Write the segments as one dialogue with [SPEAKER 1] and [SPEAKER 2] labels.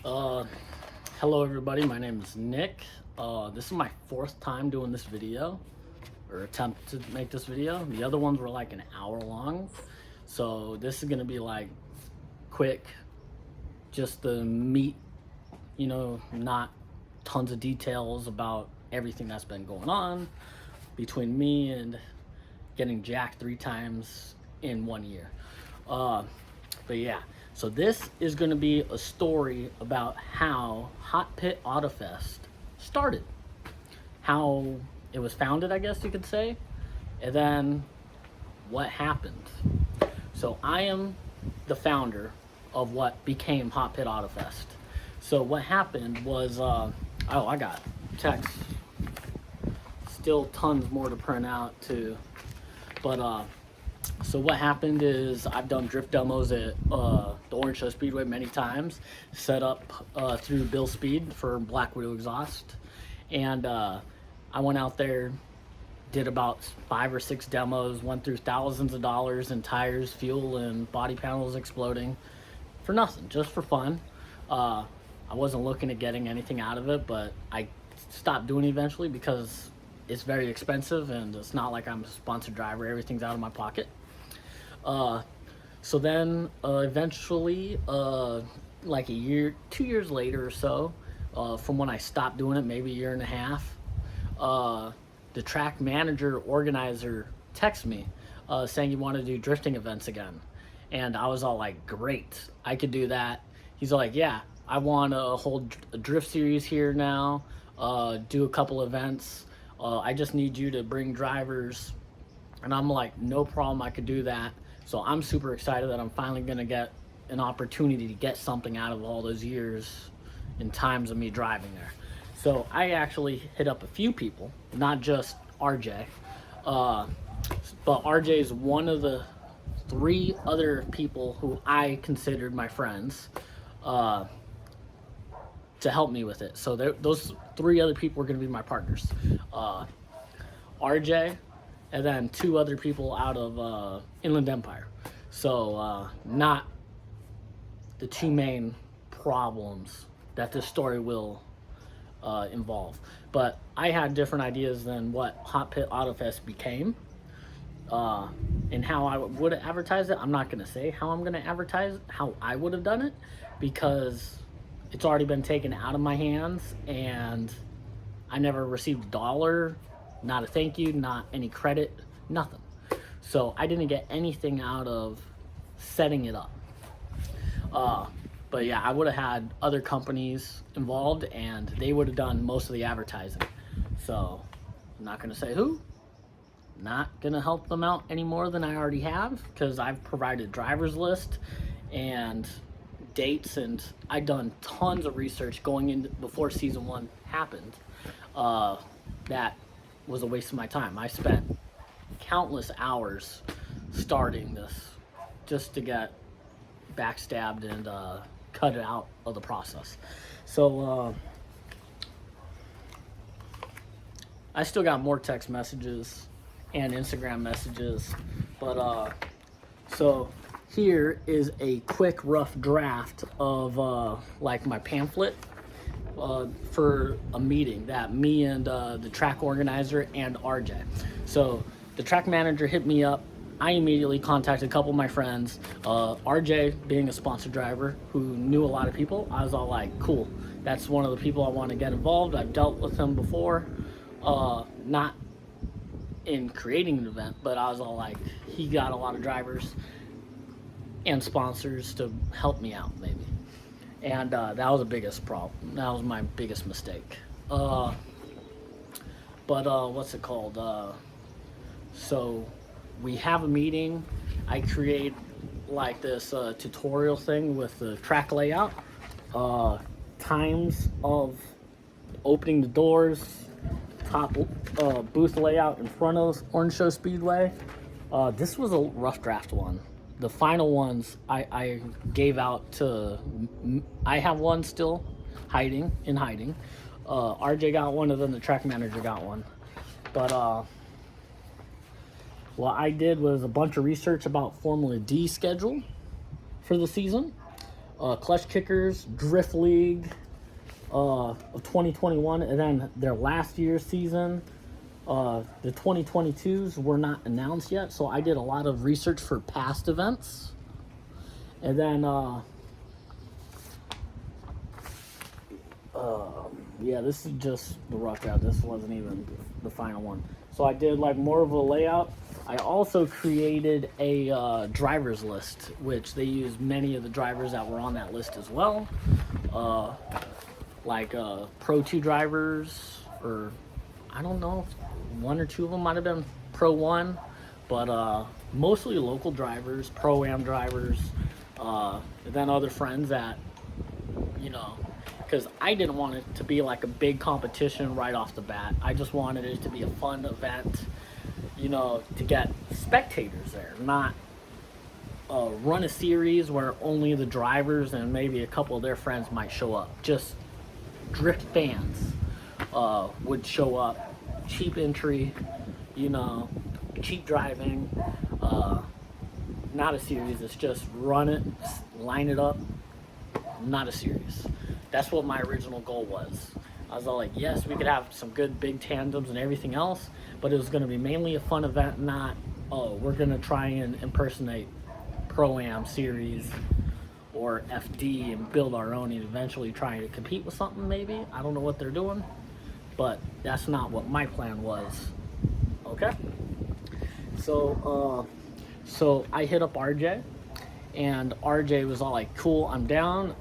[SPEAKER 1] Uh, Hello everybody, my name is Nick. This is my fourth time doing this video, or attempt to make this video. The other ones were like an hour long, so this is gonna be like quick, just the meat, not tons of details about everything that's been going on between me and getting jacked 3 times in 1 year. But yeah, so this is going to be a story about how HOTPIT AUTOFEST started, how it was founded, I guess you could say, and then what happened. So I am the founder of what became HOTPIT AUTOFEST. So what happened was, I got text, still tons more to print out too, but so what happened is I've done drift demos at the Orange Show Speedway many times, set up through Bill Speed for Black Widow exhaust, and I went out there, did about 5 or 6 demos, went through thousands of dollars in tires, fuel, and body panels exploding for nothing, just for fun. I wasn't looking at getting anything out of it, but I stopped doing it eventually because it's very expensive and it's not like I'm a sponsored driver. Everything's out of my pocket. So then eventually, like 2 years later or so, from when I stopped doing it, maybe a year and a half, the track manager organizer texted me saying he wanted to do drifting events again. And I was all like, great, I could do that. He's like, yeah, I want to hold a drift series here now, do a couple events. I just need you to bring drivers. And I'm like, no problem, I could do that. So I'm super excited that I'm finally gonna get an opportunity to get something out of all those years and times of me driving there. So I actually hit up a few people, not just RJ, but RJ is one of the 3 other people who I considered my friends to help me with it. So those 3 other people were gonna be my partners. RJ, and then 2 other people out of Inland Empire. So not the 2 main problems that this story will involve. But I had different ideas than what HOTPIT AUTOFEST became, and how I would advertise it. I'm not going to say how I'm going to advertise how I would have done it, because it's already been taken out of my hands and I never received $1, not a thank you, not any credit, nothing. So I didn't get anything out of setting it up. But yeah, I would have had other companies involved and they would have done most of the advertising. So I'm not gonna say who, not gonna help them out any more than I already have, because I've provided driver's list and dates, and I've done tons of research going in before season 1 happened. That was a waste of my time. I spent countless hours starting this just to get backstabbed and cut it out of the process. So I still got more text messages and Instagram messages, but so here is a quick rough draft of like my pamphlet for a meeting that me and the track organizer and RJ. So the track manager hit me up. I immediately contacted a couple of my friends. RJ, being a sponsored driver who knew a lot of people, I was all like, cool, that's one of the people I want to get involved. I've dealt with him before, not in creating an event, but I was all like, he got a lot of drivers and sponsors to help me out maybe. And that was the biggest problem. That was my biggest mistake. But what's it called? So we have a meeting. I create like this tutorial thing with the track layout, times of opening the doors, top booth layout in front of Orange Show Speedway. This was a rough draft one. The final ones I gave out to, I have one still in hiding. RJ got one, and then the track manager got one. But what I did was a bunch of research about Formula D schedule for the season. Clutch Kickers, Drift League of 2021, and then their last year's season. The 2022s were not announced yet, so I did a lot of research for past events. And then, yeah, this is just the rough draft. This wasn't even the final one. So I did like more of a layout. I also created a driver's list, which they used many of the drivers that were on that list as well. Like Pro 2 drivers, or I don't know if one or two of them might have been Pro 1, but mostly local drivers, Pro-Am drivers, then other friends that, you know, because I didn't want it to be like a big competition right off the bat. I just wanted it to be a fun event, you know, to get spectators there, not run a series where only the drivers and maybe a couple of their friends might show up. Just drift fans would show up, cheap entry, you know, cheap driving, not a series. It's just run it, line it up, not a series. That's what my original goal was. I was all like, yes, we could have some good big tandems and everything else, but it was going to be mainly a fun event, not, oh, we're going to try and impersonate Pro-Am series or FD and build our own and eventually try to compete with something maybe. I don't know what they're doing, but that's not what my plan was. Okay? So I hit up RJ, and RJ was all like, cool, I'm down.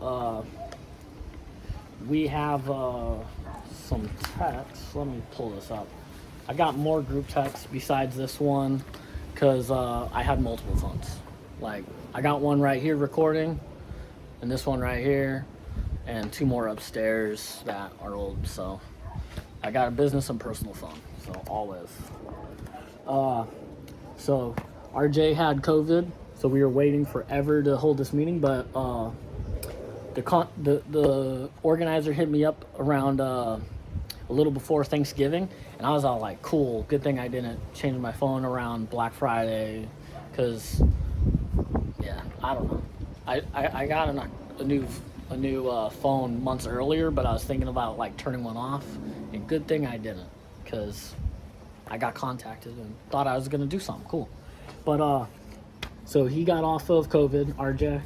[SPEAKER 1] We have some texts. Let me pull this up. I got more group texts besides this one because I had multiple phones. Like, I got one right here recording, and this one right here, and two more upstairs that are old. So I got a business and personal phone, so always. So RJ had COVID, so we were waiting forever to hold this meeting, but the organizer hit me up around a little before Thanksgiving, and I was all like, cool, good thing I didn't change my phone around Black Friday, because yeah, I don't know, I got a new phone months earlier, but I was thinking about like turning one off, and good thing I didn't, because I got contacted and thought I was gonna do something cool. But so he got off of COVID, RJ,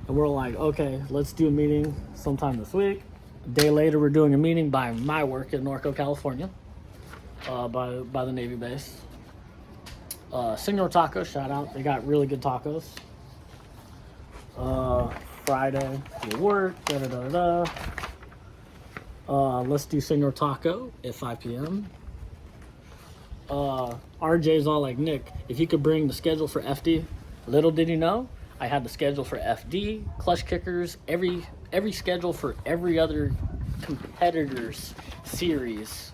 [SPEAKER 1] and we're like, okay, let's do a meeting sometime this week. A day later, we're doing a meeting by my work in Norco, California, by the Navy base. Senor Taco, shout out. They got really good tacos. Friday, we'll work, let's do Senor Taco at 5 p.m. RJ's all like, Nick, if you could bring the schedule for FD. Little did he know, I had the schedule for FD, Clutch Kickers, every schedule for every other competitor's series.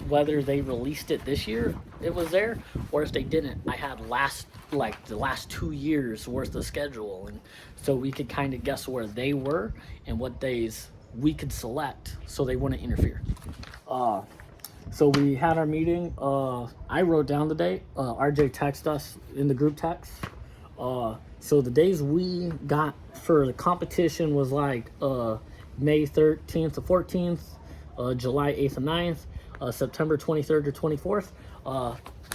[SPEAKER 1] Whether they released it this year, it was there, or if they didn't, I had the last 2 years worth of schedule, and so we could kind of guess where they were and what days we could select so they wouldn't interfere. So we had our meeting. I wrote down the date. RJ texted us in the group text. So the days we got for the competition was like May 13th to 14th, July 8th and 9th, September 23rd to 24th.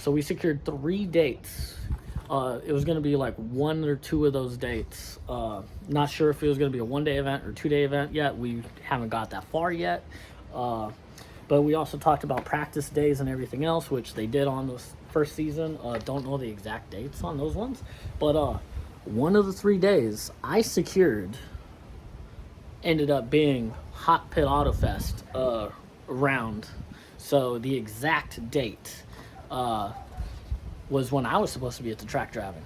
[SPEAKER 1] So we secured 3 dates. It was going to be like 1 or 2 of those dates. Not sure if it was going to be a 1-day event or 2-day event yet. We haven't got that far yet. But we also talked about practice days and everything else, which they did on the first season. Don't know the exact dates on those ones. But one of the 3 days I secured ended up being HOTPIT AUTOFEST round. So the exact date was when I was supposed to be at the track driving.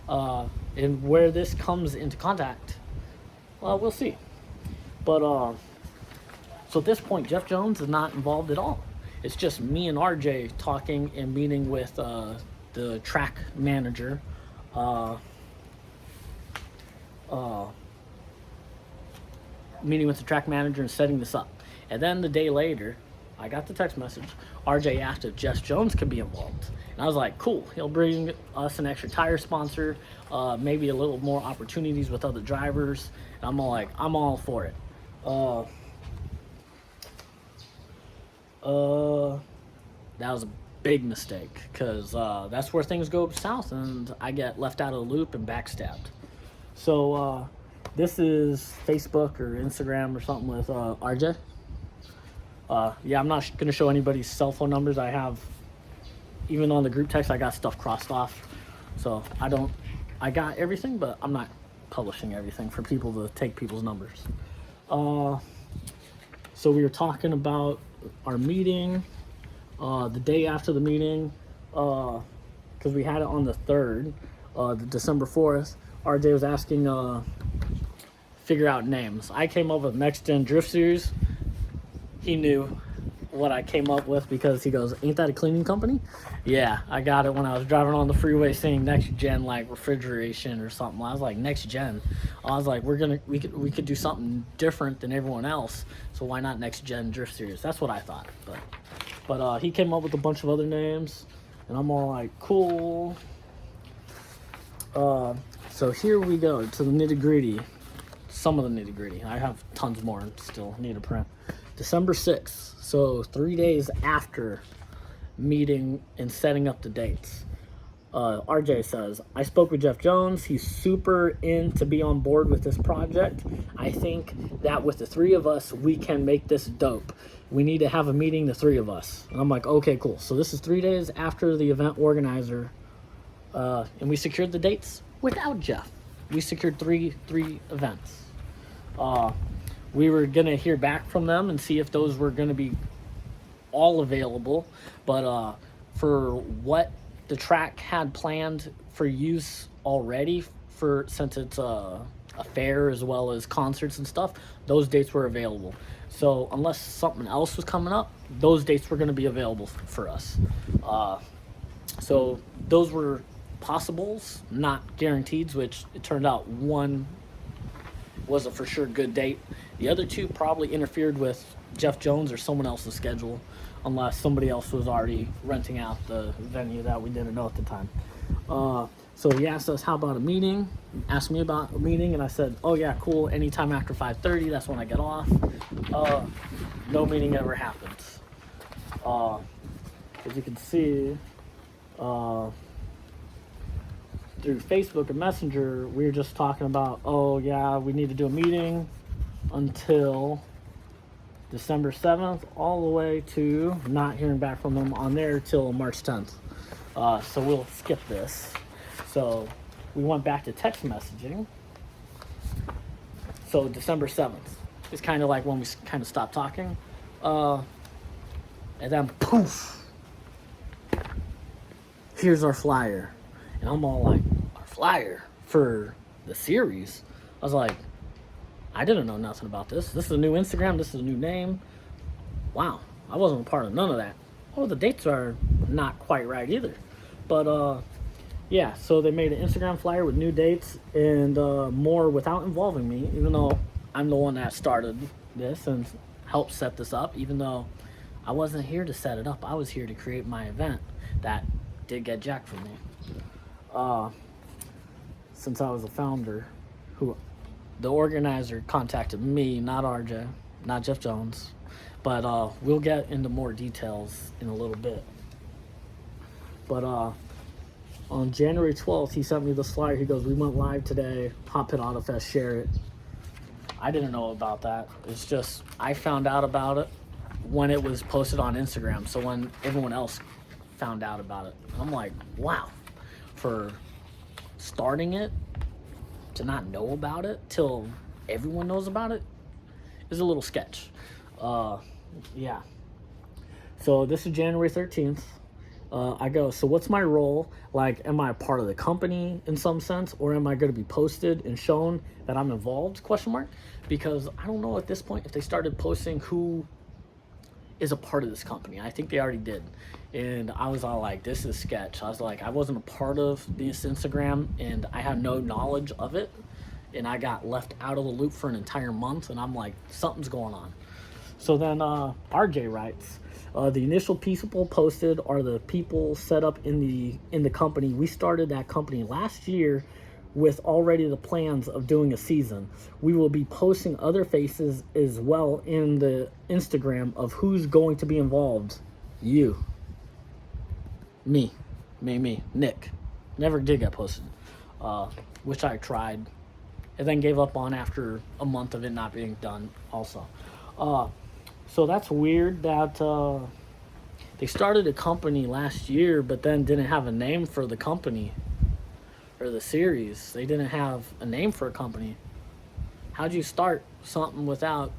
[SPEAKER 1] And where this comes into contact, well, we'll see. But so at this point, Jeff Jones is not involved at all. It's just me and RJ talking and meeting with the track manager. Meeting with the track manager and setting this up. And then the day later, I got the text message. RJ asked if Jeff Jones could be involved. And I was like, cool, he'll bring us an extra tire sponsor, maybe a little more opportunities with other drivers. And I'm all like, I'm all for it. That was a big mistake, because that's where things go south and I get left out of the loop and backstabbed. So this is Facebook or Instagram or something with RJ. Yeah, I'm not going to show anybody's cell phone numbers. I have, even on the group text, I got stuff crossed off. So I got everything, but I'm not publishing everything for people to take people's numbers. So we were talking about our meeting, the day after the meeting, because we had it on the 3rd, the December 4th. RJ was asking, figure out names. I came up with Next Gen Drift Series. He knew what I came up with because he goes, ain't that a cleaning company? Yeah, I got it when I was driving on the freeway saying Next Gen, like refrigeration or something. I was like, Next Gen. I was like, we could do something different than everyone else, so why not Next Gen Drift Series? That's what I thought. But he came up with a bunch of other names, and I'm all like, cool. So here we go to the nitty gritty. Some of the nitty gritty. I have tons more and still need to print. December 6th, so 3 days after meeting and setting up the dates. RJ says, I spoke with Jeff Jones. He's super in to be on board with this project. I think that with the 3 of us, we can make this dope. We need to have a meeting, the 3 of us. And I'm like, okay, cool. So this is 3 days after the event organizer, and we secured the dates without Jeff. We secured three events. We were going to hear back from them and see if those were going to be all available. But for what the track had planned for use already, since it's a fair as well as concerts and stuff, those dates were available. So unless something else was coming up, those dates were going to be available for us. So those were possibles, not guaranteed, which it turned out one was a for sure good date. The other 2 probably interfered with Jeff Jones or someone else's schedule, unless somebody else was already renting out the venue that we didn't know at the time. So he asked us, how about a meeting? Asked me about a meeting, and I said, oh yeah, cool, anytime after 5:30, that's when I get off. No meeting ever happens. As you can see, through Facebook and Messenger, we were just talking about, oh yeah, we need to do a meeting until December 7th, all the way to not hearing back from them on there till March 10th. So we'll skip this. So we went back to text messaging. So December 7th is kind of like when we kind of stopped talking. And then poof, here's our flyer. And I'm all like, our flyer for the series? I was like, I didn't know nothing about this. This is a new Instagram. This is a new name. Wow, I wasn't a part of none of that. Oh, the dates are not quite right either. But yeah, so they made an Instagram flyer with new dates and more without involving me, even though I'm the one that started this and helped set this up, even though I wasn't here to set it up. I was here to create my event that did get jacked from me. Since I was the founder, the organizer contacted me, not RJ, not Jeff Jones. But we'll get into more details in a little bit. But on January 12th, he sent me this flyer. He goes, we went live today, HOTPIT AUTOFEST, share it. I didn't know about that. It's just, I found out about it when it was posted on Instagram. So when everyone else found out about it, I'm like, wow, for starting it, to not know about it till everyone knows about it is a little sketch. Yeah. So this is January 13th. I go, so what's my role? Like, am I a part of the company in some sense, or am I going to be posted and shown that I'm involved, ? Because I don't know at this point if they started posting who is a part of this company. I think they already did. And I was all like, this is sketch. I was like, I wasn't a part of this Instagram and I had no knowledge of it. And I got left out of the loop for an entire month. And I'm like, something's going on. So then RJ writes, the initial people posted are the people set up in the company. We started that company last year with already the plans of doing a season. We will be posting other faces as well in the Instagram of who's going to be involved. You. Me, Nick. Never did get posted, which I tried and then gave up on after a month of it not being done also. So that's weird that they started a company last year but then didn't have a name for the company or the series. They didn't have a name for a company. How'd you start something without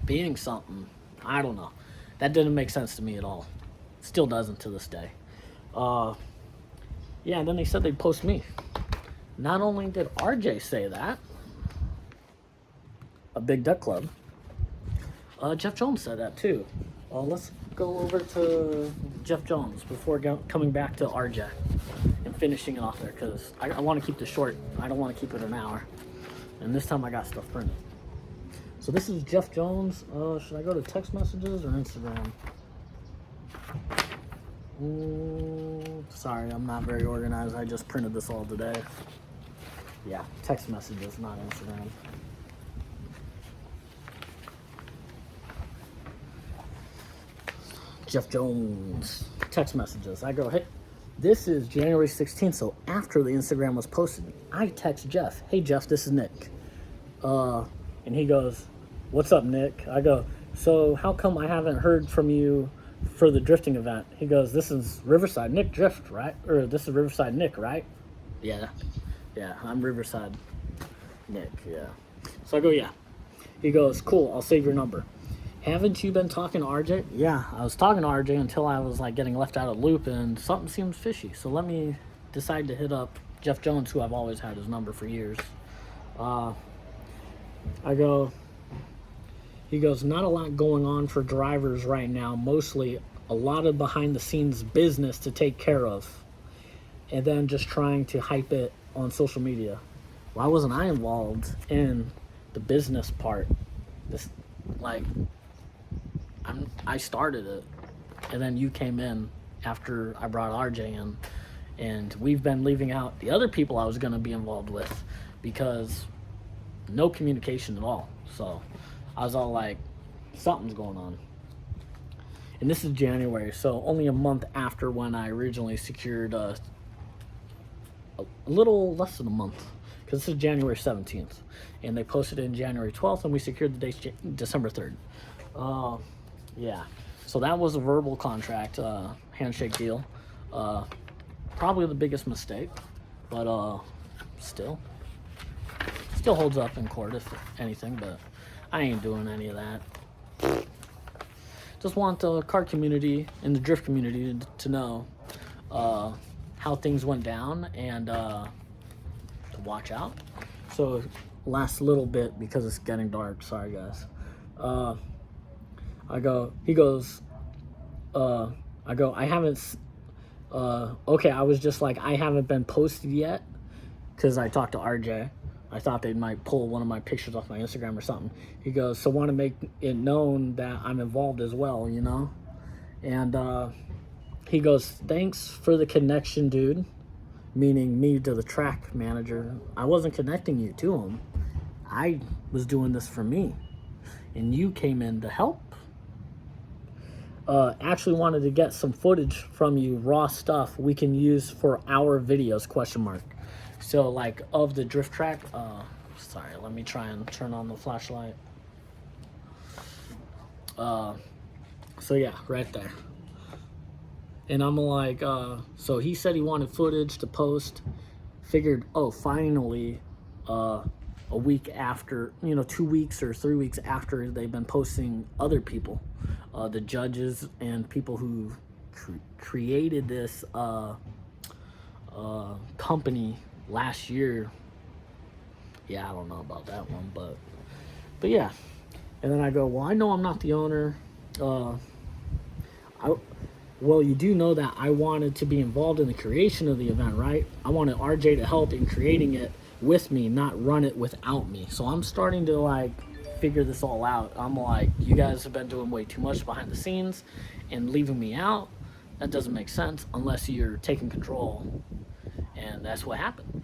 [SPEAKER 1] being something? I don't know. That didn't make sense to me at all. Still doesn't to this day. Yeah, and then they said they'd post me. Not only did RJ say that, a Big Duck Club, Jeff Jones said that too. Let's go over to Jeff Jones before coming back to RJ and finishing it off there, because I want to keep this short. I don't want to keep it an hour. And this time I got stuff printed. So this is Jeff Jones. Should I go to text messages or Instagram? Sorry, I'm not very organized. I just printed this all today. Yeah, text messages, not Instagram. Jeff Jones, text messages. I go, hey, this is January 16th, so after the Instagram was posted, I text Jeff, hey Jeff, this is Nick. And he goes, what's up, Nick? I go, so how come I haven't heard from you for the drifting event? He goes, this is Riverside Nick Drift, right? Or this is Riverside Nick, right? Yeah, I'm Riverside Nick, yeah. So I go, yeah. He goes, cool, I'll save your number. Haven't you been talking to RJ? Yeah, I was talking to RJ until I was like getting left out of the loop and something seems fishy. So let me decide to hit up Jeff Jones, who I've always had his number for years. He goes, not a lot going on for drivers right now, mostly a lot of behind the scenes business to take care of. And then just trying to hype it on social media. Why wasn't I involved in the business part? I started it, and then you came in after I brought RJ in, and we've been leaving out the other people I was going to be involved with because no communication at all. So I was all like, something's going on. And this is January, so only a month after when I originally secured a little less than a month, because this is January 17th, and they posted it in January 12th, and we secured the date December 3rd. Yeah, so that was a verbal contract, handshake deal. Probably the biggest mistake, but still holds up in court if anything, but I ain't doing any of that. Just want the car community and the drift community to know how things went down and to watch out. So last little bit, because it's getting dark, sorry guys. I haven't, okay, I was just like, I haven't been posted yet, because I talked to RJ. I thought they might pull one of my pictures off my Instagram or something. He goes, so want to make it known that I'm involved as well, you know? And he goes, thanks for the connection, dude. Meaning me to the track manager. I wasn't connecting you to him. I was doing this for me. And you came in to help. Actually wanted to get some footage from you, raw stuff we can use for our videos, question mark. So like of the drift track, sorry, let me try and turn on the flashlight. So yeah, right there. And I'm like, so he said he wanted footage to post. Figured, oh, finally, a week after, 2 weeks or 3 weeks after they've been posting other people, the judges and people who created this company last year. Yeah, I don't know about that one, but yeah. And then I go, well, I know I'm not the owner. Well, you do know that I wanted to be involved in the creation of the event, right? I wanted RJ to help in creating it with me, not run it without me. So I'm starting to like figure this all out. I'm like, you guys have been doing way too much behind the scenes and leaving me out. That doesn't make sense unless you're taking control. And that's what happened.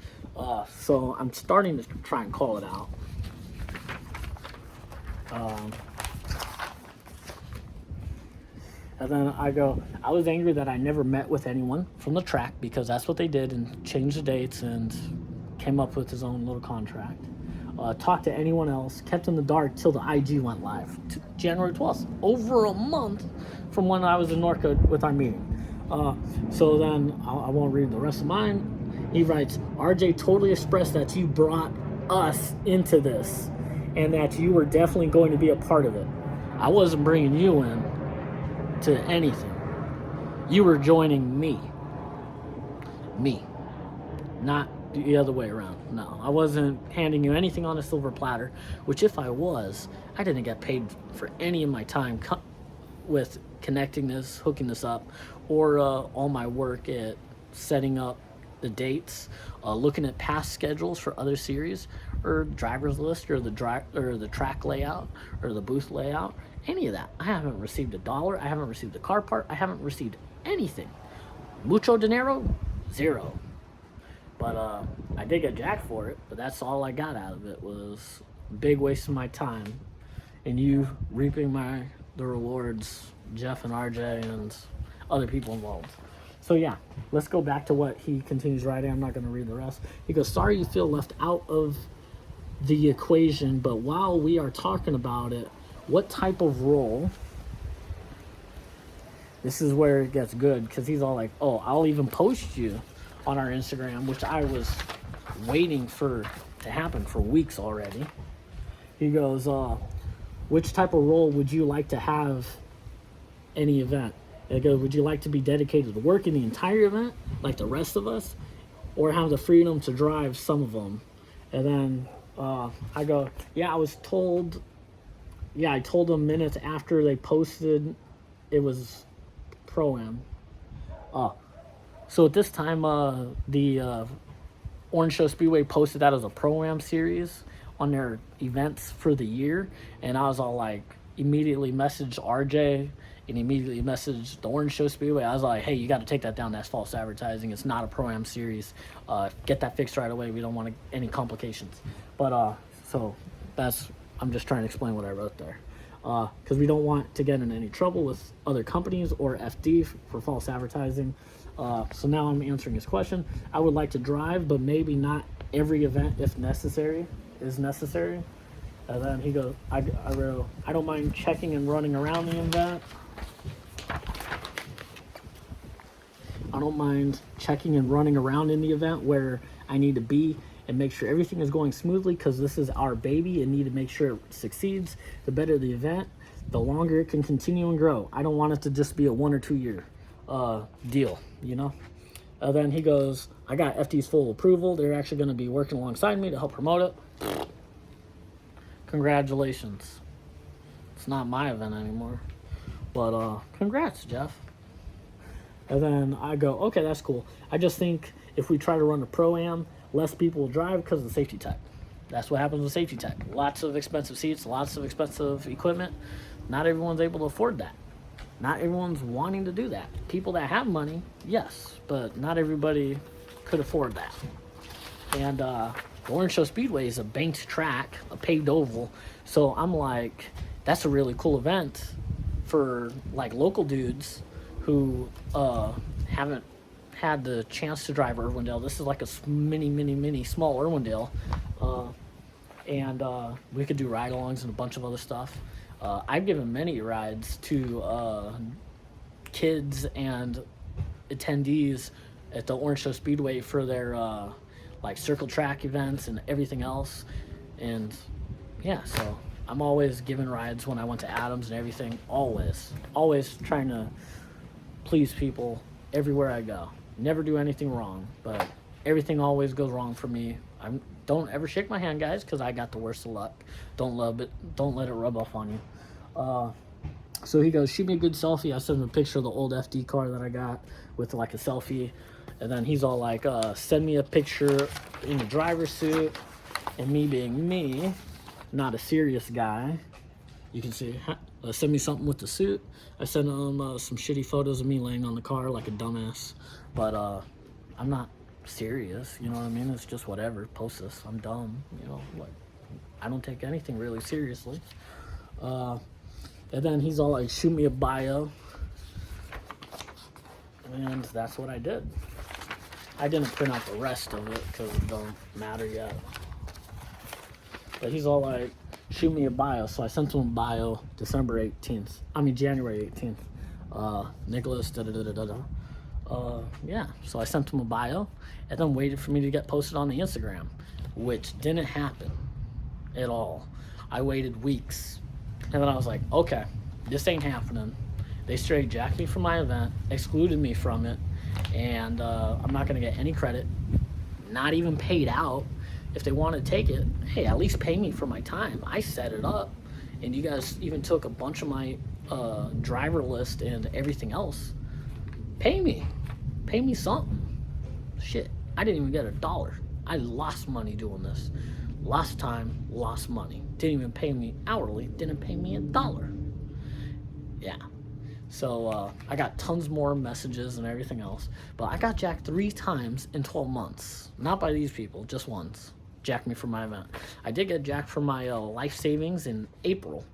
[SPEAKER 1] So I'm starting to try and call it out. And then I was angry that I never met with anyone from the track, because that's what they did, and changed the dates and came up with his own little contract. Talked to anyone else, kept in the dark till the IG went live, January 12th, over a month from when I was in Norco with our meeting. So then I won't read the rest of mine. He writes, RJ totally expressed that you brought us into this and that you were definitely going to be a part of it. I wasn't bringing you in to anything. You were joining me, not the other way around. No, I wasn't handing you anything on a silver platter, which if I was, I didn't get paid for any of my time with connecting this, hooking this up, or all my work at setting up the dates, looking at past schedules for other series, or driver's list, or the track layout, or the booth layout. Any of that. I haven't received $1. I haven't received a car part. I haven't received anything. Mucho dinero? Zero. But I did get jacked for it, but that's all I got out of it, was a big waste of my time, and you reaping the rewards, Jeff and RJ and other people involved. So yeah, let's go back to what he continues writing. I'm not going to read the rest. He goes, sorry you feel left out of the equation, but while we are talking about it, what type of role? This is where it gets good, because he's all like, oh, I'll even post you on our Instagram, which I was waiting for to happen for weeks already. He goes, which type of role would you like to have any event? It goes, would you like to be dedicated to working the entire event like the rest of us, or have the freedom to drive some of them? And then I go, yeah, I told them minutes after they posted it was Pro-Am. So at this time, the Orange Show Speedway posted that as a Pro-Am series on their events for the year, and I was all like, immediately messaged RJ and immediately messaged the Orange Show Speedway. I was like, hey, you got to take that down. That's false advertising. It's not a Pro-Am series. Get that fixed right away. We don't want any complications. But so I'm just trying to explain what I wrote there, because we don't want to get in any trouble with other companies or FD for false advertising. So now I'm answering his question. I would like to drive, but maybe not every event if necessary. And then he goes, I wrote, I don't mind checking and running around the event. I don't mind checking and running around in the event where I need to be and make sure everything is going smoothly, because this is our baby and need to make sure it succeeds. The better the event, the longer it can continue and grow. I don't want it to just be a 1 or 2 year deal, you know? Then he goes, I got FD's full approval. They're actually going to be working alongside me to help promote it. Congratulations. It's not my event anymore. But congrats, Jeff. And then I go, okay, that's cool. I just think if we try to run a Pro-Am, less people will drive because of the safety tech. That's what happens with safety tech. Lots of expensive seats, lots of expensive equipment. Not everyone's able to afford that. Not everyone's wanting to do that. People that have money, yes, but not everybody could afford that. And the Orange Show Speedway is a banked track, a paved oval. So I'm like, that's a really cool event for like local dudes who haven't had the chance to drive Irwindale. This is like a mini small Irwindale. And we could do ride-alongs and a bunch of other stuff. I've given many rides to kids and attendees at the Orange Show Speedway for their like circle track events and everything else. And yeah, so I'm always giving rides when I went to Adams and everything. Always trying to please people everywhere I go. Never do anything wrong, but everything always goes wrong for me. Don't ever shake my hand, guys, because I got the worst of luck. Don't let it rub off on you. So he goes, shoot me a good selfie. I sent him a picture of the old FD car that I got with like a selfie. And then he's all like, send me a picture in the driver's suit and me being me. not a serious guy. You can see, send me something with the suit. I sent him some shitty photos of me laying on the car like a dumbass. But I'm not serious, you know what I mean? It's just whatever, post this. I'm dumb, you know, like, I don't take anything really seriously. And then he's all like, shoot me a bio. And that's what I did. I didn't print out the rest of it because it don't matter yet. But he's all like, shoot me a bio. So I sent him a bio January 18th. Nicholas, yeah, so I sent him a bio and then waited for me to get posted on the Instagram, which didn't happen at all. I waited weeks. And then I was like, okay, this ain't happening. They straight jacked me from my event, excluded me from it, and I'm not gonna get any credit, not even paid out. If they want to take it, hey, at least pay me for my time. I set it up, and you guys even took a bunch of my driver list and everything else. Pay me something. Shit, I didn't even get $1. I lost money doing this. Lost time, lost money. Didn't even pay me hourly, didn't pay me $1. Yeah. So I got tons more messages and everything else, but I got jacked 3 times in 12 months. Not by these people, just once. Jacked me for my event. I did get jacked for my life savings in April.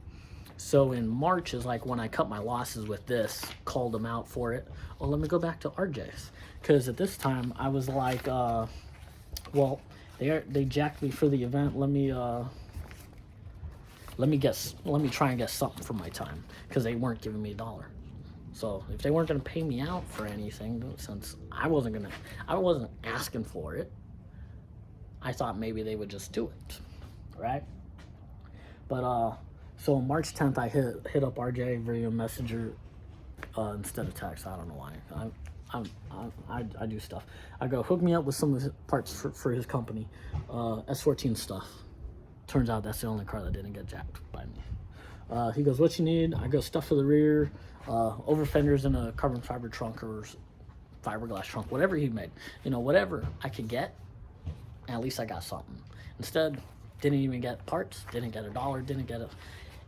[SPEAKER 1] So in March is like when I cut my losses with this, called them out for it. Well, let me go back to RJ's, because at this time I was like, well, they jacked me for the event. Let me try and get something for my time, because they weren't giving me $1. So if they weren't gonna pay me out for anything, since I wasn't asking for it, I thought maybe they would just do it, right? But so on March 10th, I hit up RJ via Messenger instead of text. I don't know why. I do stuff. I go, hook me up with some of his parts for his company, S14 stuff. Turns out that's the only car that didn't get jacked by me. He goes, what you need? I go, stuff for the rear, over fenders in a carbon fiber trunk or fiberglass trunk, whatever he made. You know, whatever I could get, at least I got something. Instead, didn't even get parts, didn't get $1, didn't get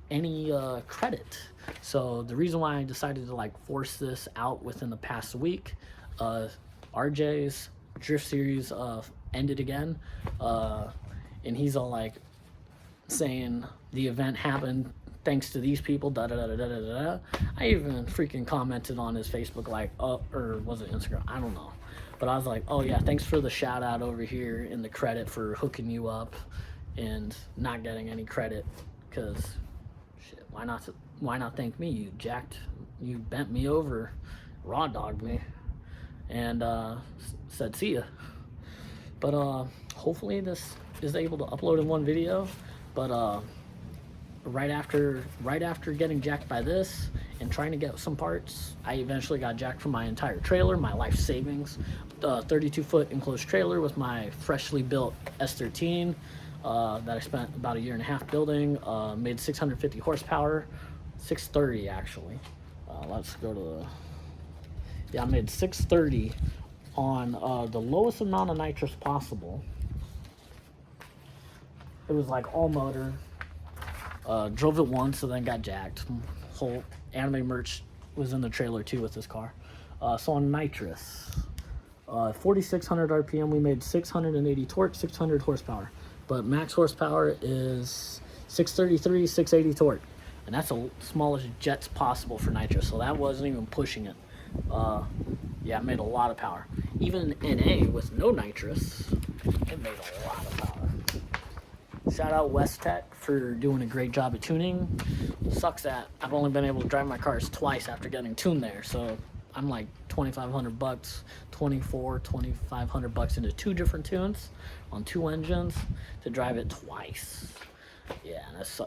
[SPEAKER 1] any credit. So the reason why I decided to like force this out within the past week, RJ's Drift Series ended again, and he's all like saying the event happened thanks to these people, da da da da da da da. I even freaking commented on his Facebook like, or was it Instagram? I don't know. But I was like, oh yeah, thanks for the shout out over here and the credit for hooking you up and not getting any credit, because shit, why not thank me? You bent me over, raw dogged me, and said see ya. But hopefully this is able to upload in one video. But right after getting jacked by this and trying to get some parts, I eventually got jacked for my entire trailer, my life savings, 32-foot enclosed trailer with my freshly built S13 that I spent about 1.5 years building, made 650 horsepower, 630 actually. Let's go to the, yeah, I made 630 on the lowest amount of nitrous possible. It was like all motor. Drove it once and then got jacked. Whole anime merch was in the trailer too with this car. So on nitrous, 4,600 RPM, we made 680 torque, 600 horsepower. But max horsepower is 633, 680 torque. And that's the smallest jets possible for nitrous, so that wasn't even pushing it. Yeah, it made a lot of power. Even NA with no nitrous, it made a lot of power. Shout out West Tech for doing a great job of tuning. Sucks that I've only been able to drive my cars twice after getting tuned there, so I'm like $2,500, $2,500 into 2 different tunes on 2 engines to drive it twice. Yeah, that's,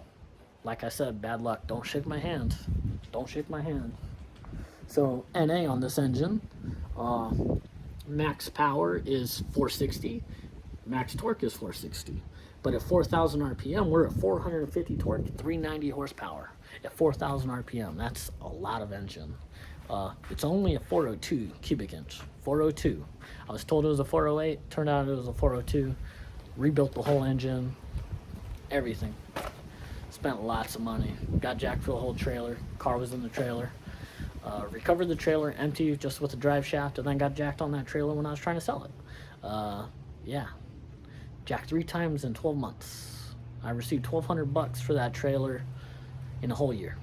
[SPEAKER 1] like I said, bad luck. Don't shake my hand. Don't shake my hand. So NA on this engine, max power is 460, max torque is 460. But at 4,000 RPM, we're at 450 torque, 390 horsepower. At 4,000 RPM, that's a lot of engine. It's only a 402 cubic inch, 402. I was told it was a 408, turned out it was a 402. Rebuilt the whole engine, everything. spent lots of money. Got jacked for the whole trailer. Car was in the trailer. Recovered the trailer empty just with the drive shaft, and then got jacked on that trailer when I was trying to sell it. Yeah, jacked 3 times in 12 months. I received $1,200 for that trailer in a whole year.